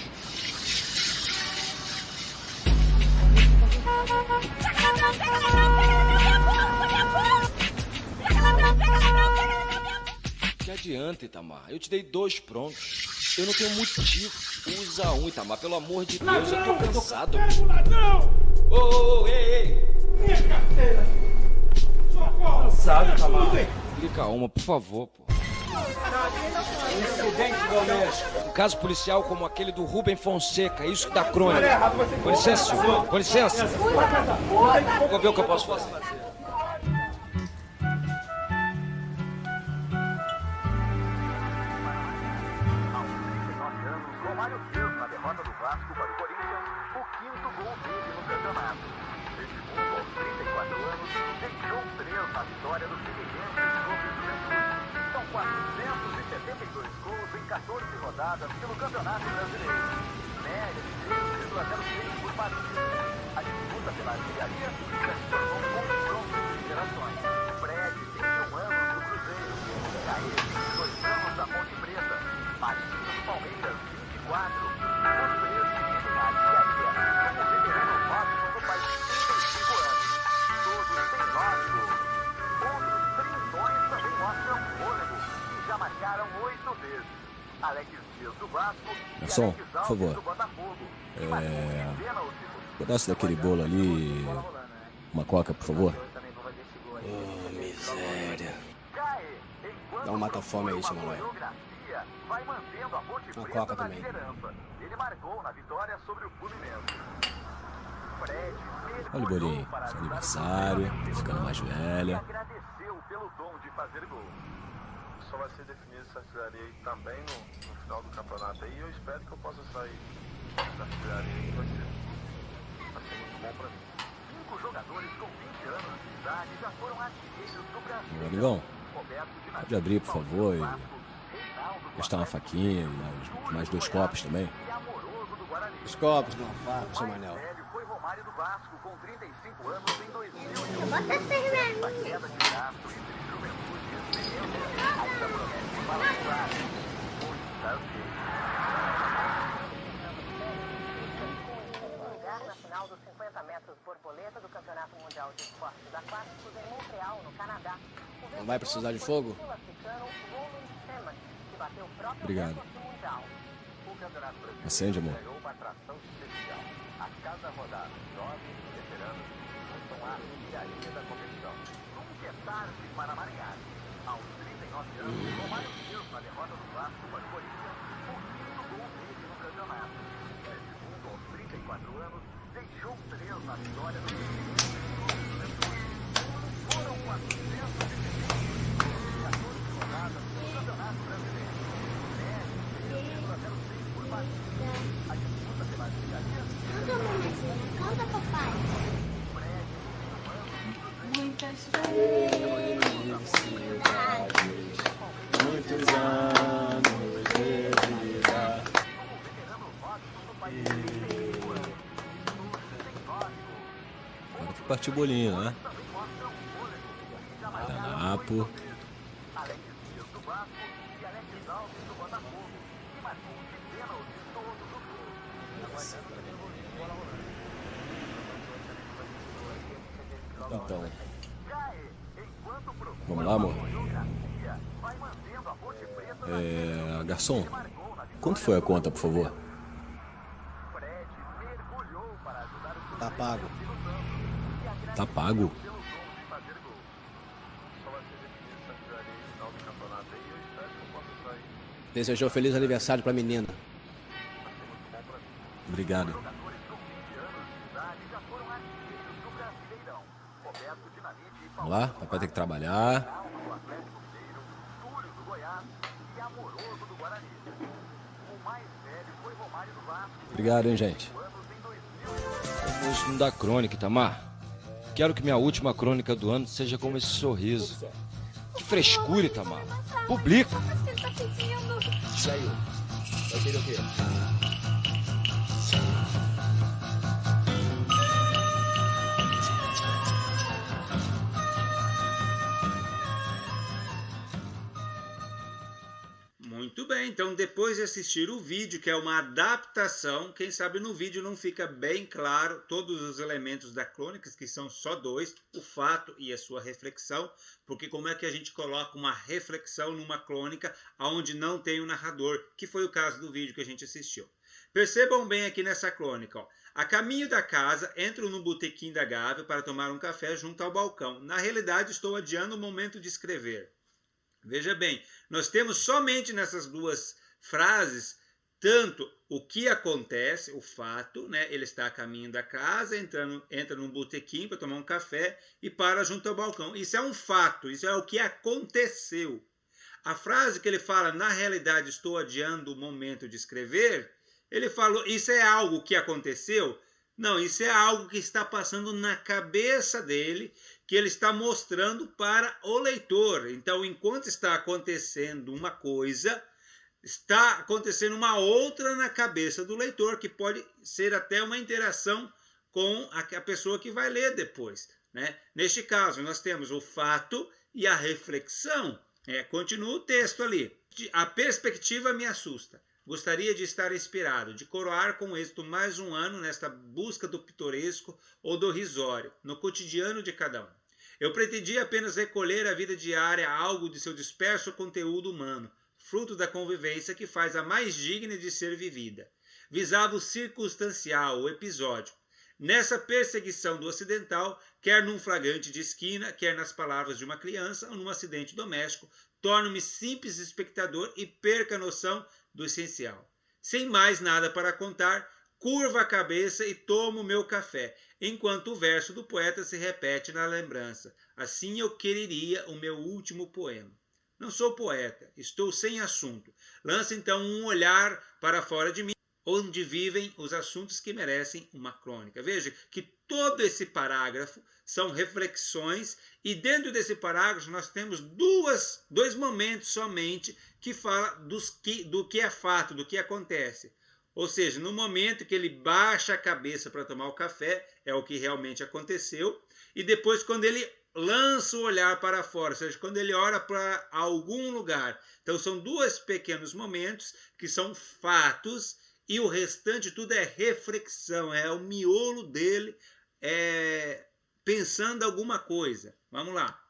Que adianta, Itamar? Eu te dei 2 prontos. Eu não tenho motivo. Usa um, Itamar. Pelo amor de Deus, eu tô cansado. Ô, ei! Minha carteira! Socorro! Cansado, Itamar. Clica uma, por favor, pô. Incidente doméstico. Um caso policial como aquele do Rubem Fonseca, isso que dá crônica. Com licença, senhor. Com licença. Vou ver o que eu posso fazer. Pelo Campeonato Brasileiro. Média de 3,06 por partida. A disputa pela artilharia já se tornou um confronto de gerações. Fred, 31 anos do Cruzeiro. Caí, 22 anos da Ponte Preta. Marcinho do Palmeiras, 24. Os três dividem a artilharia como veterano Robson do país, 35 anos. Todos têm 9 gols. Outros trintões também mostram fôlego e já marcaram 8 vezes. Alex Dias do Vasco. Garçom, por favor. Pedaço daquele bolo ali. Uma coca, por favor. Oh, miséria. Dá um mata-fome aí, seu Manuel. Uma coca também. Ele marcou na vitória sobre o Fluminense. Olha o bolinho. Seu aniversário, tá ficando mais velha. Agradeceu pelo dom de fazer gol. Só vai ser definido essa artilharia aí também no final do campeonato aí. Eu espero que eu possa sair da artilharia aí, vai ser muito bom pra mim. 5 jogadores com 20 anos de idade já foram artilheiros do Brasil. Amigão, pode abrir, por favor, e gastar uma faquinha e mais 2 copos também. Os copos, não, para, seu Manel. Velho foi Romário do Vasco, com 35 anos em 2008. Bota essa irmã. A queda de gasto e de juventude e experiência ainda promete balançar muitas vezes. Na final dos 50 metros borboleta do Campeonato Mundial de Esportes Aquáticos em Montreal, no Canadá. Não vai precisar de fogo? Obrigado. Acende, amor. Uma atração especial. A cada rodada, jovens e veteranos juntam a artilharia da competição. Nunca é tarde para Maringá. Aos 39 anos, Romário venceu na derrota do Vasco para o Corinthians o quinto gol dele no campeonato. Segundo aos 34 anos, deixou 3 na vitória do Foram 414 rodadas no Campeonato Brasileiro. A disputa pela artilharia. Conta, papai. Muitas felicidades, muitos anos de vida. Agora tem que partir o bolinho, né? Danapo. Então, vamos lá, amor? Garçom, quanto foi a conta, por favor? Tá pago. Tá pago? Desejou feliz aniversário pra menina. Obrigado. Vamos lá, papai tem que trabalhar. Obrigado, hein, gente. Isso não dá crônica, Itamar. Quero que minha última crônica do ano seja como esse sorriso. Que frescura, Itamar. Publica. Isso aí. Vai querer o quê? Muito bem, então depois de assistir o vídeo, que é uma adaptação, quem sabe no vídeo não fica bem claro todos os elementos da crônica, que são só 2, o fato e a sua reflexão, porque como é que a gente coloca uma reflexão numa crônica onde não tem o narrador, que foi o caso do vídeo que a gente assistiu. Percebam bem aqui nessa crônica, ó. A caminho da casa, entro no botequim da Gávea para tomar um café junto ao balcão. Na realidade, estou adiando o momento de escrever. Veja bem, nós temos somente nessas duas frases, tanto o que acontece, o fato, né? Ele está a caminho da casa, entra num botequim para tomar um café e para junto ao balcão. Isso é um fato, isso é o que aconteceu. A frase que ele fala, na realidade estou adiando o momento de escrever, ele falou, isso é algo que aconteceu? Não, isso é algo que está passando na cabeça dele, que ele está mostrando para o leitor. Então, enquanto está acontecendo uma coisa, está acontecendo uma outra na cabeça do leitor, que pode ser até uma interação com a pessoa que vai ler depois, né? Neste caso, nós temos o fato e a reflexão. Continua o texto ali. A perspectiva me assusta. Gostaria de estar inspirado, de coroar com êxito mais um ano nesta busca do pitoresco ou do risório, no cotidiano de cada um. Eu pretendia apenas recolher a vida diária algo de seu disperso conteúdo humano, fruto da convivência que faz a mais digna de ser vivida. Visava o circunstancial, o episódio. Nessa perseguição do ocidental, quer num flagrante de esquina, quer nas palavras de uma criança ou num acidente doméstico, torno-me simples espectador e perco a noção do essencial. Sem mais nada para contar, curvo a cabeça e tomo meu café, enquanto o verso do poeta se repete na lembrança. Assim eu quereria o meu último poema. Não sou poeta, estou sem assunto. Lança então um olhar para fora de mim, onde vivem os assuntos que merecem uma crônica. Veja que todo esse parágrafo são reflexões e dentro desse parágrafo nós temos dois momentos somente que fala do que é fato, do que acontece. Ou seja, no momento que ele baixa a cabeça para tomar o café, é o que realmente aconteceu, e depois quando ele lança o olhar para fora, ou seja, quando ele olha para algum lugar. Então são dois pequenos momentos que são fatos e o restante tudo é reflexão, é o miolo dele pensando alguma coisa. Vamos lá.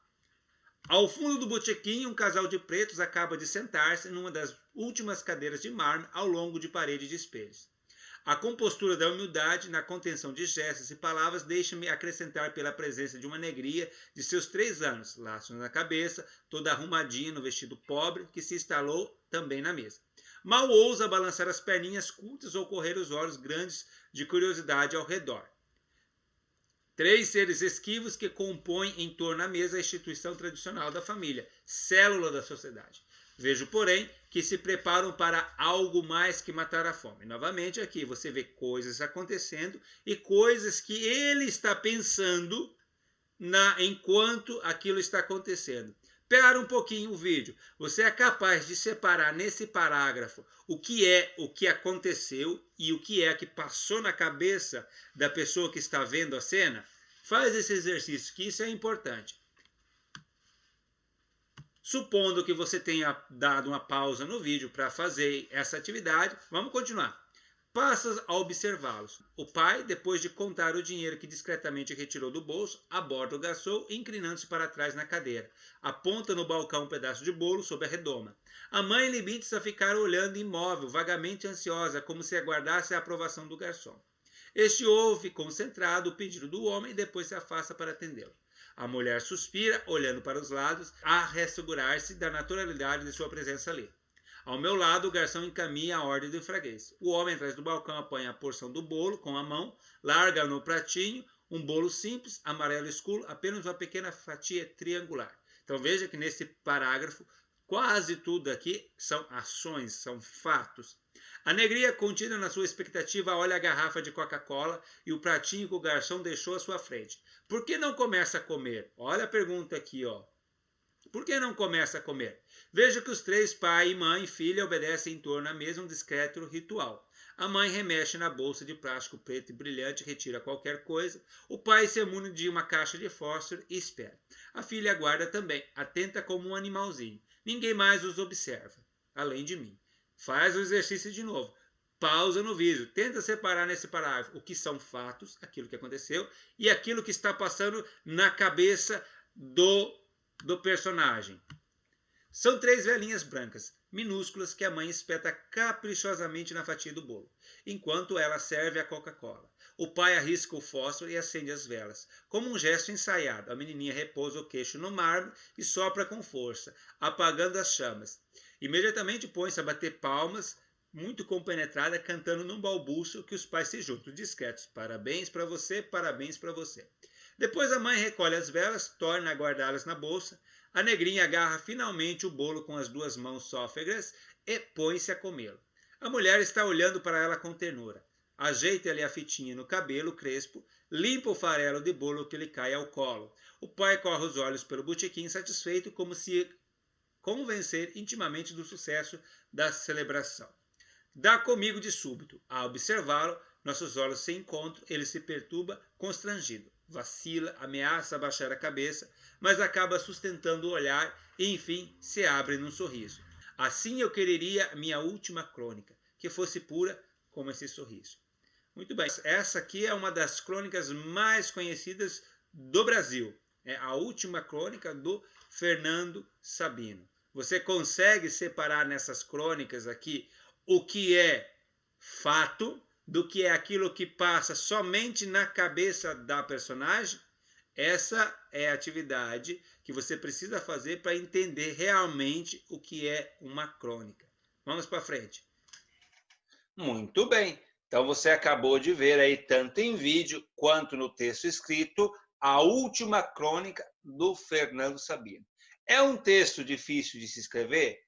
Ao fundo do botequim, um casal de pretos acaba de sentar-se numa das últimas cadeiras de mármore ao longo de parede de espelhos. A compostura da humildade na contenção de gestos e palavras deixa-me acrescentar pela presença de uma negria de seus 3 anos, laços na cabeça, toda arrumadinha no vestido pobre, que se instalou também na mesa. Mal ousa balançar as perninhas curtas ou correr os olhos grandes de curiosidade ao redor. 3 seres esquivos que compõem em torno da mesa a instituição tradicional da família, célula da sociedade. Vejo, porém, que se preparam para algo mais que matar a fome. Novamente aqui você vê coisas acontecendo e coisas que ele está pensando enquanto aquilo está acontecendo. Espera um pouquinho o vídeo. Você é capaz de separar nesse parágrafo o que aconteceu e o que passou na cabeça da pessoa que está vendo a cena? Faz esse exercício, que isso é importante. Supondo que você tenha dado uma pausa no vídeo para fazer essa atividade, vamos continuar. Passa a observá-los. O pai, depois de contar o dinheiro que discretamente retirou do bolso, aborda o garçom, inclinando-se para trás na cadeira. Aponta no balcão um pedaço de bolo sob a redoma. A mãe limita-se a ficar olhando imóvel, vagamente ansiosa, como se aguardasse a aprovação do garçom. Este ouve, concentrado, o pedido do homem e depois se afasta para atendê-lo. A mulher suspira, olhando para os lados, a ressegurar-se da naturalidade de sua presença ali. Ao meu lado, o garçom encaminha a ordem do freguês. O homem atrás do balcão apanha a porção do bolo com a mão, larga no pratinho, um bolo simples, amarelo escuro, apenas uma pequena fatia triangular. Então veja que nesse parágrafo, quase tudo aqui são ações, são fatos. A negria, contida na sua expectativa, olha a garrafa de Coca-Cola e o pratinho que o garçom deixou à sua frente. Por que não começa a comer? Olha a pergunta aqui, ó. Por que não começa a comer? Veja que os 3, pai, mãe e filha, obedecem em torno à mesa um discreto ritual. A mãe remexe na bolsa de plástico preto e brilhante, retira qualquer coisa. O pai se emune de uma caixa de fósforo e espera. A filha aguarda também, atenta como um animalzinho. Ninguém mais os observa, além de mim. Faz o exercício de novo. Pausa no vídeo. Tenta separar nesse parágrafo o que são fatos, aquilo que aconteceu, e aquilo que está passando na cabeça do personagem. São 3 velhinhas brancas, minúsculas, que a mãe espeta caprichosamente na fatia do bolo, enquanto ela serve a Coca-Cola. O pai arrisca o fósforo e acende as velas. Como um gesto ensaiado, a menininha repousa o queixo no mármore e sopra com força, apagando as chamas. Imediatamente põe-se a bater palmas, muito compenetrada, cantando num balbucio que os pais se juntam, discretos. Parabéns para você, parabéns para você. Depois a mãe recolhe as velas, torna a guardá-las na bolsa. A negrinha agarra finalmente o bolo com as 2 mãos sófregas e põe-se a comê-lo. A mulher está olhando para ela com ternura. Ajeita-lhe a fitinha no cabelo crespo, limpa o farelo de bolo que lhe cai ao colo. O pai corre os olhos pelo botequim satisfeito, como se convencer intimamente do sucesso da celebração. Dá comigo de súbito. A observá-lo, nossos olhos se encontram, ele se perturba, constrangido. Vacila, ameaça abaixar a cabeça, mas acaba sustentando o olhar e, enfim, se abre num sorriso. Assim eu quereria minha última crônica, que fosse pura como esse sorriso. Muito bem, essa aqui é uma das crônicas mais conhecidas do Brasil. É a última crônica do Fernando Sabino. Você consegue separar nessas crônicas aqui o que é fato do que é aquilo que passa somente na cabeça da personagem? Essa é a atividade que você precisa fazer para entender realmente o que é uma crônica. Vamos para frente. Muito bem. Então você acabou de ver aí, tanto em vídeo quanto no texto escrito, a última crônica do Fernando Sabino. É um texto difícil de se escrever?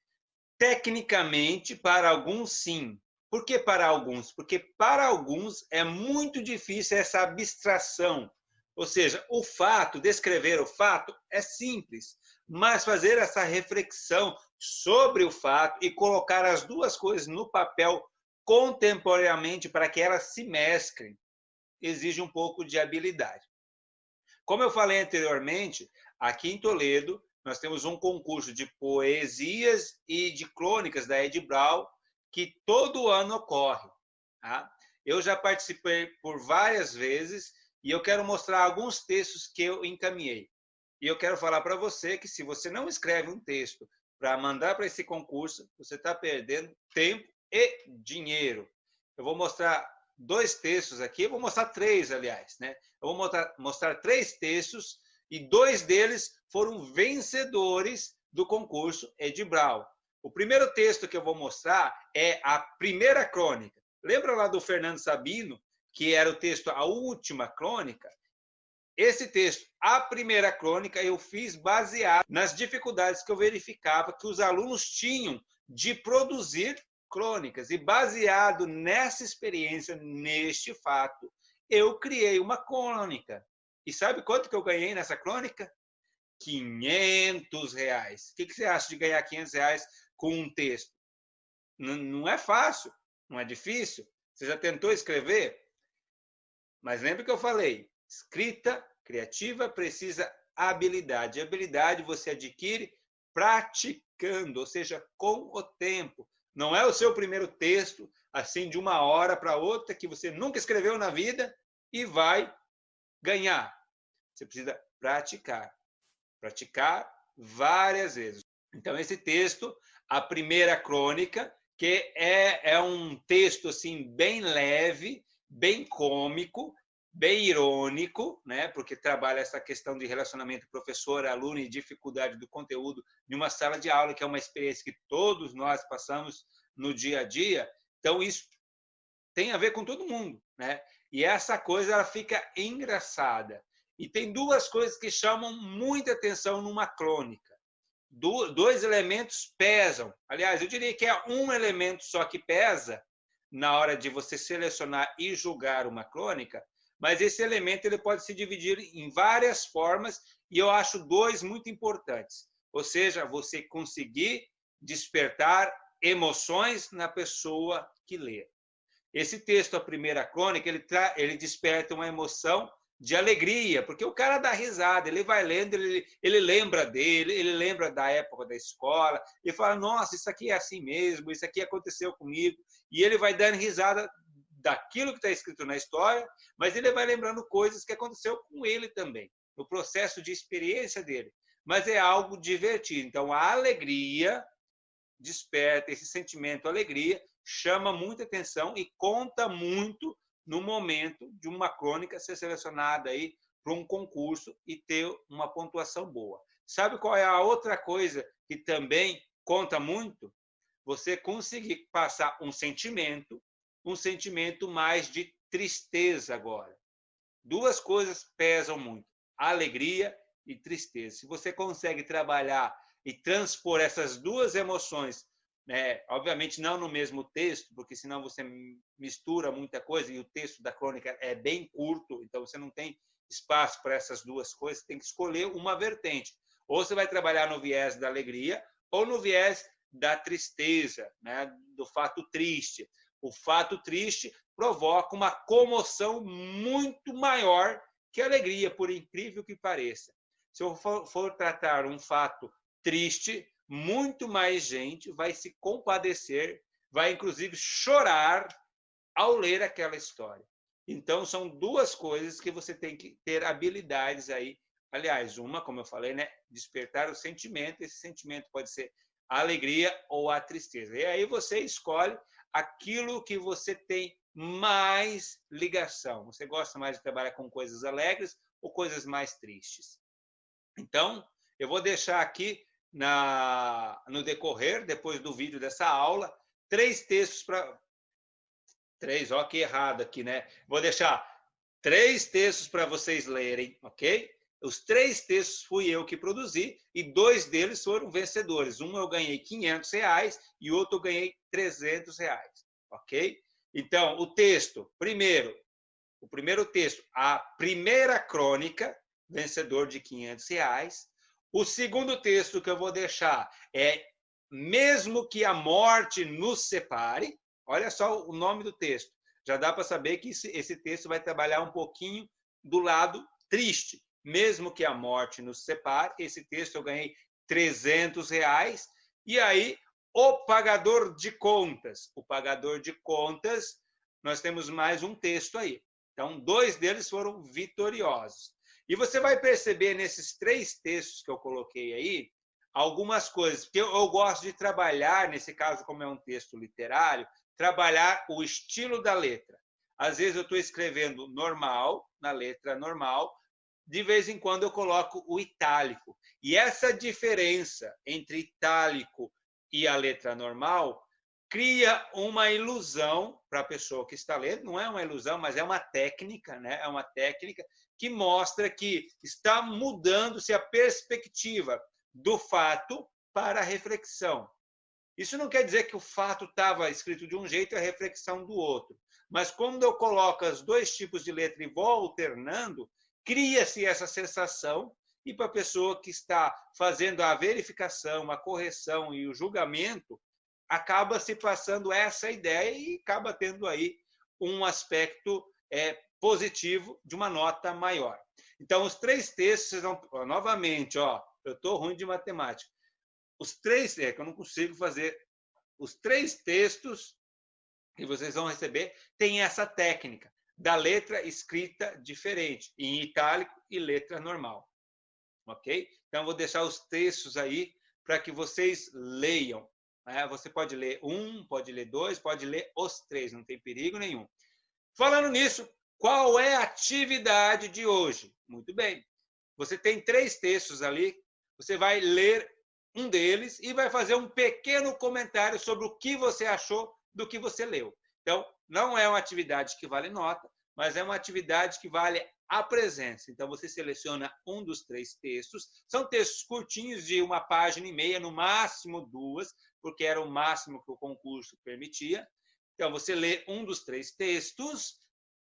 Tecnicamente, para alguns, sim. Por que para alguns? Porque para alguns é muito difícil essa abstração. Ou seja, o fato, descrever o fato é simples, mas fazer essa reflexão sobre o fato e colocar as 2 coisas no papel contemporaneamente, para que elas se mesclem, exige um pouco de habilidade. Como eu falei anteriormente, aqui em Toledo, nós temos um concurso de poesias e de crônicas da Ed Brau, que todo ano ocorre. Tá? Eu já participei por várias vezes e eu quero mostrar alguns textos que eu encaminhei. E eu quero falar para você que se você não escreve um texto para mandar para esse concurso, você está perdendo tempo e dinheiro. Eu vou mostrar 2 textos aqui, eu vou mostrar 3, aliás. Né? Eu vou mostrar 3 textos e 2 deles foram vencedores do concurso Ed Brau. O primeiro texto que eu vou mostrar é a primeira crônica. Lembra lá do Fernando Sabino, que era o texto A Última Crônica? Esse texto, a primeira crônica, eu fiz baseado nas dificuldades que eu verificava que os alunos tinham de produzir crônicas. E baseado nessa experiência, neste fato, eu criei uma crônica. E sabe quanto que eu ganhei nessa crônica? R$500. O que você acha de ganhar R$500 com um texto? Não é fácil, não é difícil. Você já tentou escrever? Mas lembra que eu falei, escrita criativa precisa habilidade. Habilidade você adquire praticando, ou seja, com o tempo. Não é o seu primeiro texto, assim, de uma hora para outra, que você nunca escreveu na vida e vai ganhar. Você precisa praticar. Praticar várias vezes. Então, esse texto, a primeira crônica, que é um texto assim, bem leve, bem cômico, bem irônico, né? Porque trabalha essa questão de relacionamento professor-aluno e dificuldade do conteúdo de uma sala de aula, que é uma experiência que todos nós passamos no dia a dia. Então, isso tem a ver com todo mundo, né? E essa coisa ela fica engraçada. E tem 2 coisas que chamam muita atenção numa crônica. 2 elementos pesam. Aliás, eu diria que é um elemento só que pesa na hora de você selecionar e julgar uma crônica, mas esse elemento ele pode se dividir em várias formas e eu acho 2 muito importantes. Ou seja, você conseguir despertar emoções na pessoa que lê. Esse texto, a primeira crônica, ele desperta uma emoção de alegria, porque o cara dá risada, ele vai lendo, ele lembra dele, ele lembra da época da escola, e fala, nossa, isso aqui é assim mesmo, isso aqui aconteceu comigo, e ele vai dando risada daquilo que está escrito na história, mas ele vai lembrando coisas que aconteceu com ele também, no processo de experiência dele. Mas é algo divertido. Então, a alegria desperta, esse sentimento, alegria, chama muita atenção e conta muito no momento de uma crônica ser selecionada aí para um concurso e ter uma pontuação boa. Sabe qual é a outra coisa que também conta muito? Você conseguir passar um sentimento mais de tristeza agora. 2 coisas pesam muito, alegria e tristeza. Se você consegue trabalhar e transpor essas 2 emoções, né, obviamente não no mesmo texto, porque senão você mistura muita coisa e o texto da crônica é bem curto, então você não tem espaço para essas 2 coisas, tem que escolher uma vertente. Ou você vai trabalhar no viés da alegria ou no viés da tristeza, né, do fato triste. O fato triste provoca uma comoção muito maior que a alegria, por incrível que pareça. Se eu for tratar um fato triste, muito mais gente vai se compadecer, vai inclusive chorar ao ler aquela história. Então, são 2 coisas que você tem que ter habilidades aí. Aliás, uma, como eu falei, né, despertar o sentimento. Esse sentimento pode ser a alegria ou a tristeza. E aí você escolhe aquilo que você tem mais ligação. Você gosta mais de trabalhar com coisas alegres ou coisas mais tristes? Então, eu vou deixar aqui no decorrer, depois do vídeo dessa aula, 3 textos para... 3, ó, que errado aqui, né? Vou deixar 3 textos para vocês lerem, ok? Os 3 textos fui eu que produzi e 2 deles foram vencedores. Um eu ganhei R$500 e o outro eu ganhei R$300, ok? Então, o primeiro texto, a primeira crônica, vencedor de R$500. O segundo texto que eu vou deixar é Mesmo que a Morte nos Separe, Olha só o nome do texto. Já dá para saber que esse texto vai trabalhar um pouquinho do lado triste. Mesmo que a morte nos separe, esse texto eu ganhei R$300. E aí, o pagador de contas. O pagador de contas, nós temos mais um texto aí. Então, 2 deles foram vitoriosos. E você vai perceber nesses 3 textos que eu coloquei aí, algumas coisas. Porque eu gosto de trabalhar, nesse caso, como é um texto literário, trabalhar o estilo da letra. Às vezes eu estou escrevendo normal, na letra normal, de vez em quando eu coloco o itálico. E essa diferença entre itálico e a letra normal cria uma ilusão para a pessoa que está lendo. Não é uma ilusão, mas é uma técnica, né? É uma técnica que mostra que está mudando-se a perspectiva do fato para a reflexão. Isso não quer dizer que o fato estava escrito de um jeito e a reflexão do outro. Mas quando eu coloco os 2 tipos de letra e vou alternando, cria-se essa sensação, e para a pessoa que está fazendo a verificação, a correção e o julgamento, acaba se passando essa ideia e acaba tendo aí um aspecto positivo de uma nota maior. Então, os 3 textos, vocês vão, novamente, ó, eu estou ruim de matemática. Os 3, que eu não consigo fazer, os 3 textos que vocês vão receber têm essa técnica da letra escrita diferente, em itálico e letra normal. Ok? Então, eu vou deixar os textos aí para que vocês leiam. Você pode ler 1, pode ler 2, pode ler os 3, não tem perigo nenhum. Falando nisso, qual é a atividade de hoje? Muito bem. Você tem 3 textos ali, você vai ler um deles e vai fazer um pequeno comentário sobre o que você achou do que você leu. Então, não é uma atividade que vale nota, mas é uma atividade que vale a presença. Então, você seleciona um dos 3 textos. São textos curtinhos, de 1,5 páginas, no máximo 2, porque era o máximo que o concurso permitia. Então, você lê um dos 3 textos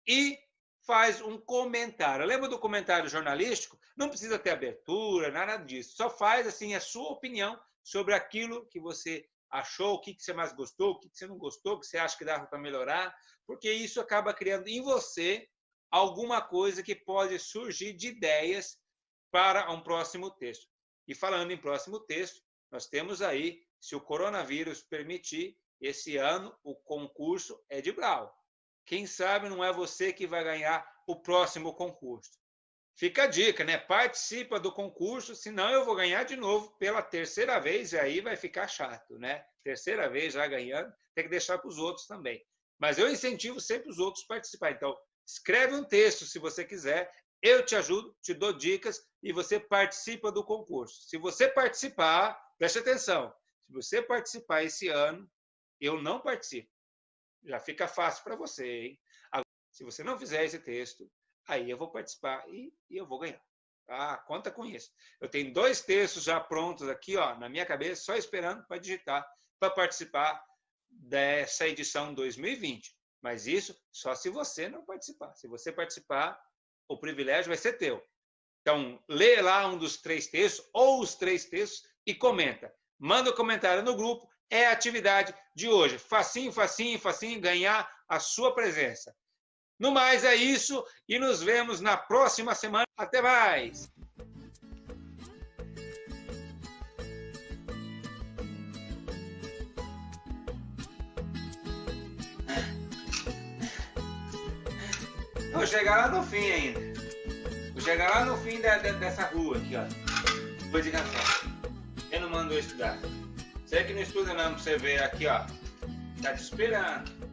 e faz um comentário. Lembra do comentário jornalístico? Não precisa ter abertura, nada disso. Só faz assim a sua opinião sobre aquilo que você achou, o que você mais gostou, o que você não gostou, o que você acha que dá para melhorar, porque isso acaba criando em você alguma coisa que pode surgir de ideias para um próximo texto. E falando em próximo texto, nós temos aí, se o coronavírus permitir, esse ano o concurso é de Brau. Quem sabe não é você que vai ganhar o próximo concurso. Fica a dica, né? Participa do concurso, senão eu vou ganhar de novo pela 3ª vez, e aí vai ficar chato, né? 3ª vez já ganhando, tem que deixar para os outros também. Mas eu incentivo sempre os outros a participar. Então, escreve um texto se você quiser, eu te ajudo, te dou dicas e você participa do concurso. Se você participar, preste atenção, se você participar esse ano, eu não participo. Já fica fácil para você, hein? Agora, se você não fizer esse texto, aí eu vou participar e eu vou ganhar. Conta com isso. Eu tenho 2 textos já prontos aqui, ó, na minha cabeça, só esperando para digitar, para participar dessa edição 2020. Mas isso só se você não participar. Se você participar, o privilégio vai ser teu. Então, lê lá um dos 3 textos, ou os 3 textos, e comenta. Manda um comentário no grupo. É a atividade de hoje. Facinho, facinho, facinho, ganhar a sua presença. No mais, é isso. E nos vemos na próxima semana. Até mais! Vou chegar lá no fim ainda. Vou chegar lá no fim dessa rua aqui, ó. Vou descansar. Eu não mando eu estudar. Você que não estuda não, pra você ver aqui, ó. Tá te esperando.